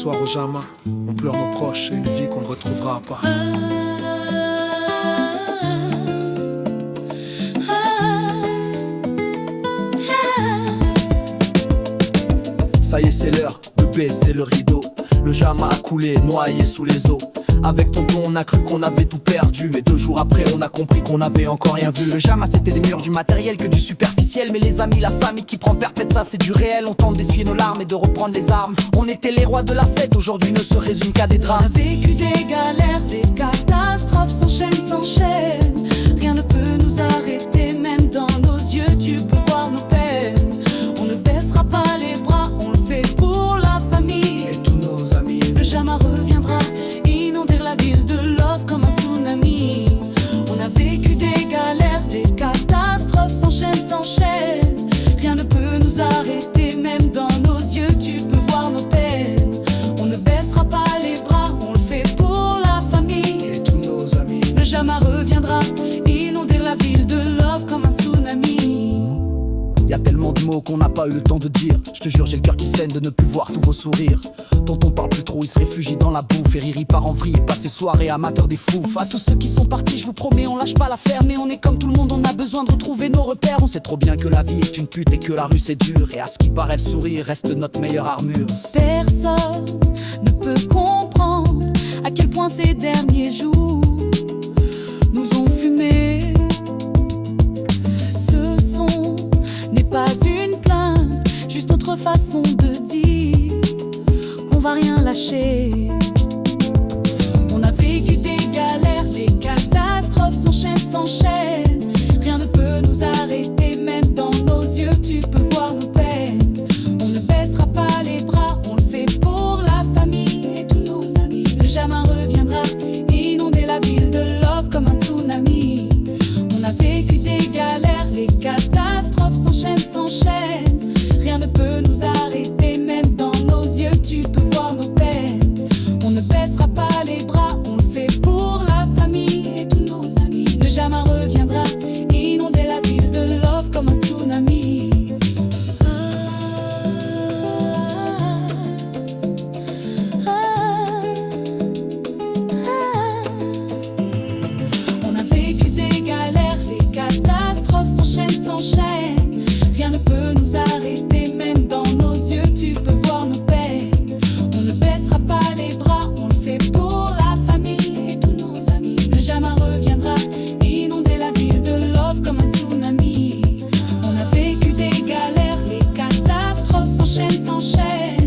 soir au Jama, on pleure nos proches et une vie qu'on ne retrouvera pas. Ça y est, c'est l'heure de baisser le rideau. Le Jama a coulé, noyé sous les eaux. Avec tonton on a cru qu'on avait tout perdu, mais 2 jours après on a compris qu'on avait encore rien vu. Le Jama c'était des murs, du matériel que du superficiel. Mais les amis, la famille qui prend perpète, ça c'est du réel. On tente d'essuyer nos larmes et de reprendre les armes. On était les rois de la fête, aujourd'hui ne se résume qu'à des On a drames. vécu des galères, des catastrophes s'enchaînent. Rien ne peut nous arrêter, même dans nos yeux tu peux voir nos peines. On ne baissera pas les bras, on le fait pour la famille Et tous nos amis. Le Jama reviendra, inonder la ville de love comme un tsunami. On a vécu des galères, des catastrophes s'enchaînent. Rien ne peut nous arrêter, même dans nos yeux tu peux voir nos peines. On ne baissera pas les bras, on le fait pour la famille. Et tous nos amis. Le Jama reviendra, inonder la ville de love comme un tsunami. Y a tellement de mots qu'on n'a pas eu le temps de dire. Je te jure, j'ai le cœur qui saigne de ne plus voir tous vos sourires. Tonton parle plus trop, il se réfugie dans la bouffe. Et Riri part en vrille et passe ses soirées amateur des fous. À tous ceux qui sont partis, je vous promets, on lâche pas l'affaire. Mais on est comme tout le monde, on a besoin de retrouver nos repères. On sait trop bien que la vie est une pute et que la rue c'est dur. Et à ce qui paraît, le sourire reste notre meilleure armure. Personne ne peut comprendre à quel point ces derniers jours nous ont fumé. Ce son n'est pas une plainte, juste notre façon de dire qu'on va rien lâcher. On a vécu des galères, les catastrophes s'enchaînent. Rien ne peut nous arrêter, même dans nos yeux tu peux voir nos peines. On ne baissera pas les bras, on le fait pour la famille et tous nos amis. Le Jama reviendra, inonder la ville de love comme un tsunami. On a vécu des galères, les catastrophes s'enchaînent. Rien ne peut nous arrêter, même dans nos yeux tu peux voir nos peines. On ne baissera pas les bras, on le fait pour la famille et tous nos amis. Le Jama reviendra, inonder la ville de love comme un tsunami. On a vécu des galères, les catastrophes s'enchaînent. Rien ne peut nous arrêter, même dans nos yeux tu peux voir nos peines. On ne baissera pas les bras, on le fait pour la famille et tous nos amis. Le Jama reviendra, inonder la ville de love comme un tsunami. On a vécu des galères, les catastrophes s'enchaînent.